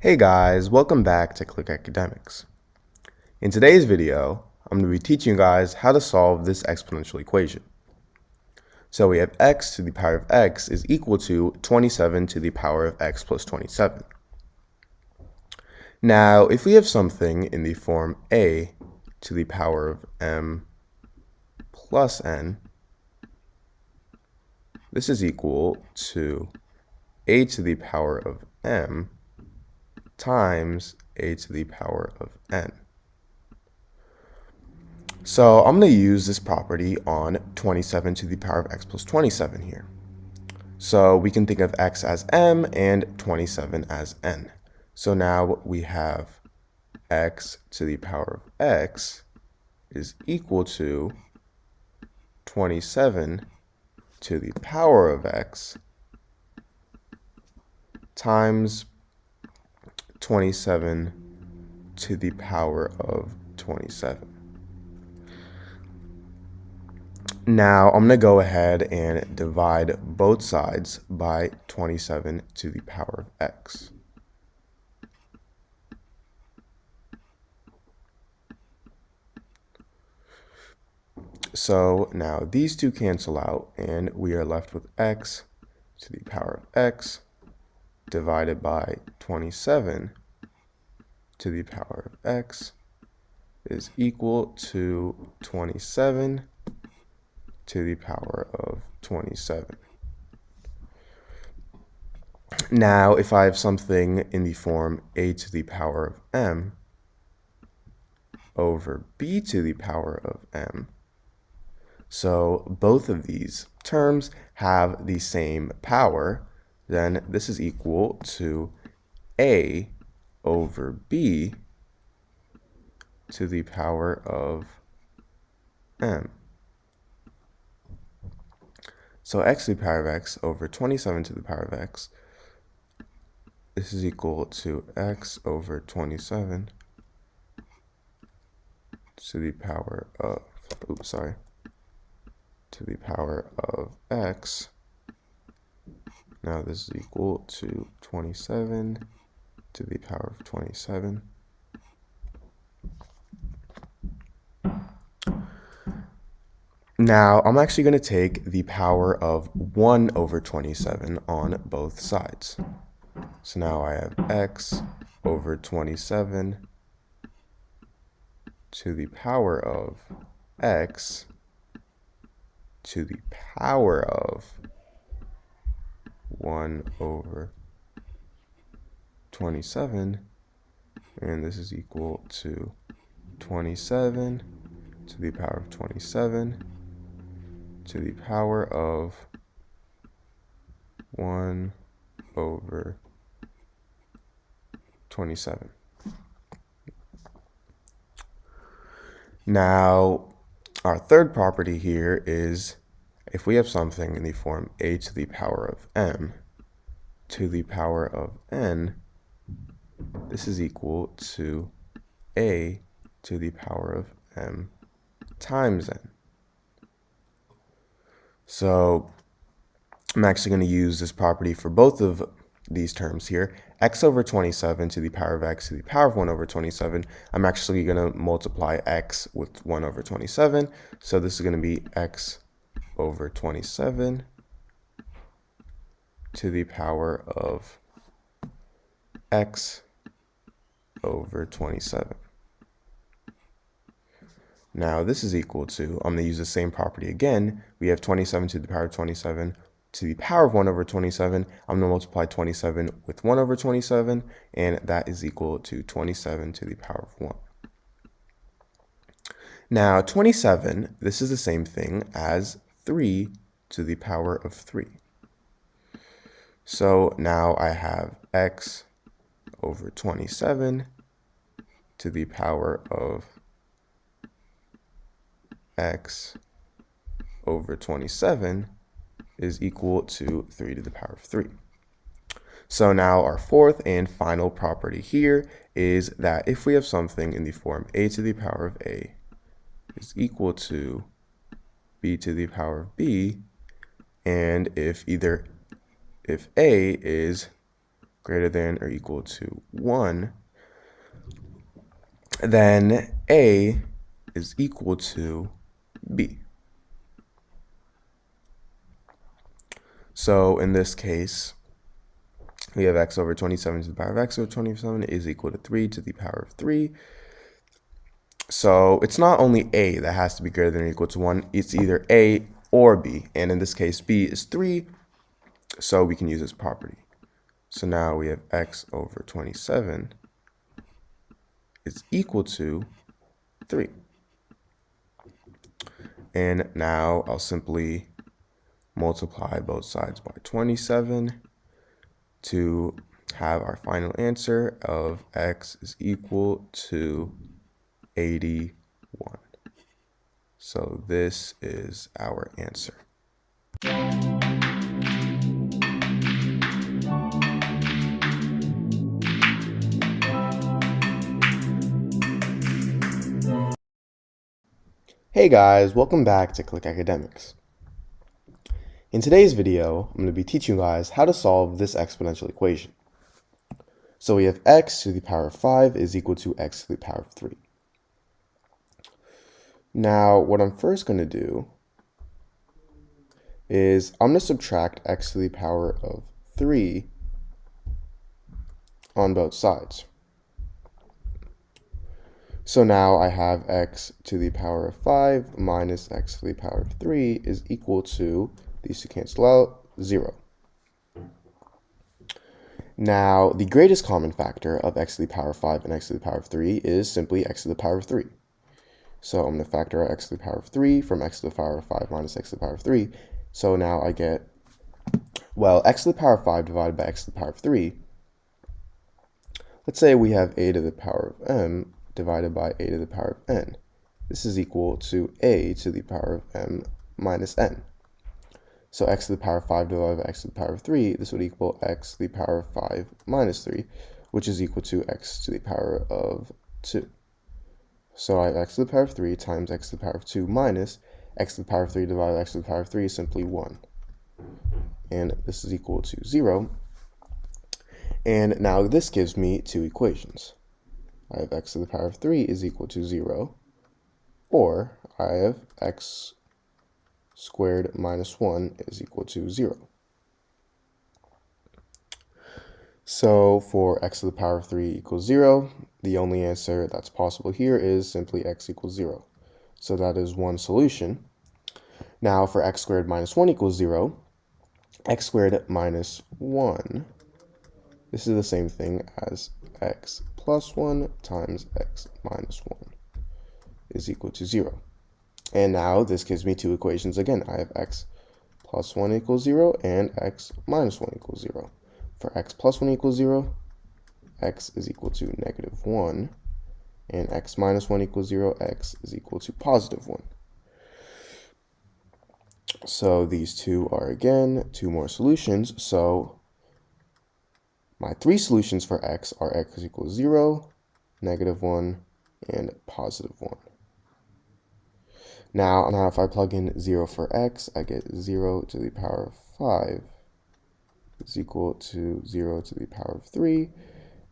Hey guys, welcome back to Click Academics. In today's video, I'm going to be teaching you guys how to solve this exponential equation. So we have x to the power of x is equal to 27 to the power of x plus 27. Now, if we have something in the form a to the power of m plus n, this is equal to a to the power of m times a to the power of n. So I'm going to use this property on 27 to the power of x plus 27 here. So we can think of x as m and 27 as n. So now we have x to the power of x is equal to 27 to the power of x times 27 to the power of 27. Now I'm going to go ahead and divide both sides by 27 to the power of x. So now these two cancel out and we are left with x to the power of x divided by 27 to the power of x is equal to 27 to the power of 27. Now, if I have something in the form a to the power of m over b to the power of m, so both of these terms have the same power, then this is equal to a over b to the power of m. So x to the power of x over 27 to the power of x, this is equal to x over 27 to the power of, to the power of x. Now this is equal to 27 to the power of 27. Now I'm actually going to take the power of 1 over 27 on both sides. So now I have x over 27 to the power of x to the power of 1 over 27, and this is equal to 27 to the power of 27 to the power of 1 over 27. Now, our third property here is if we have something in the form a to the power of m to the power of n, this is equal to a to the power of m times n. So I'm actually going to use this property for both of these terms here. X over 27 to the power of x to the power of 1 over 27. I'm actually going to multiply x with 1 over 27. So this is going to be x over 27 to the power of x over 27. Now this is equal to, I'm going to use the same property again. We have 27 to the power of 27 to the power of 1 over 27. I'm going to multiply 27 with 1 over 27, and that is equal to 27 to the power of 1. Now 27, this is the same thing as 3 to the power of 3. So now I have x over 27 to the power of x over 27 is equal to 3 to the power of 3. So now our fourth and final property here is that if we have something in the form a to the power of a is equal to b to the power of b, and if a is greater than or equal to 1, then A is equal to B. So in this case, we have x over 27 to the power of x over 27 is equal to 3 to the power of 3. So it's not only A that has to be greater than or equal to 1, it's either A or B. And in this case, B is 3, so we can use this property. So now we have x over 27 is equal to 3. And now I'll simply multiply both sides by 27 to have our final answer of x is equal to 81. So this is our answer. Hey guys, welcome back to Click Academics. In today's video, I'm going to be teaching you guys how to solve this exponential equation. So we have x to the power of 5 is equal to x to the power of 3. Now, what I'm first going to do is I'm going to subtract x to the power of 3 on both sides. So now I have x to the power of 5 minus x to the power of 3 is equal to, these two cancel out, 0. Now, the greatest common factor of x to the power of 5 and x to the power of 3 is simply x to the power of 3. So I'm going to factor out x to the power of 3 from x to the power of 5 minus x to the power of 3. So now I get, well, x to the power of 5 divided by x to the power of 3. Let's say we have a to the power of m divided by a to the power of n. This is equal to a to the power of m minus n. So x to the power of 5 divided by x to the power of 3, this would equal x to the power of 5 minus 3, which is equal to x to the power of 2. So I have x to the power of 3 times x to the power of 2 minus x to the power of 3 divided by x to the power of 3 is simply 1. And this is equal to 0. And now this gives me two equations. I have x to the power of 3 is equal to 0, or I have x squared minus 1 is equal to 0. So for x to the power of 3 equals 0, the only answer that's possible here is simply x equals 0. So that is one solution. Now for x squared minus 1 equals 0, x squared minus 1, this is the same thing as x plus 1 times x minus 1 is equal to 0. And now this gives me two equations again. I have x plus 1 equals 0 and x minus 1 equals 0. For x plus 1 equals 0, x is equal to negative 1. And x minus 1 equals 0, x is equal to positive 1. So these two are, again, two more solutions. So my three solutions for x are x equals 0, negative 1, and positive 1. Now if I plug in 0 for x, I get 0 to the power of 5 is equal to 0 to the power of 3,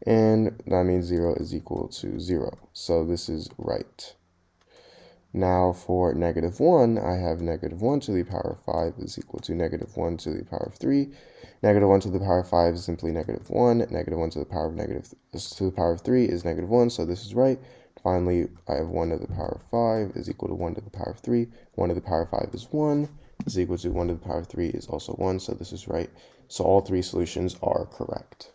and that means 0 is equal to 0. So this is right. Now for negative 1, I have negative 1 to the power of 5 is equal to negative 1 to the power of 3. Negative 1 to the power of 5 is simply negative 1. Negative 1 to the power of 3 is negative 1, so this is right. Finally, I have 1 to the power of 5 is equal to 1 to the power of 3. 1 to the power of 5 is 1 is equal to 1 to the power of 3 is also 1, so this is right. So all three solutions are correct.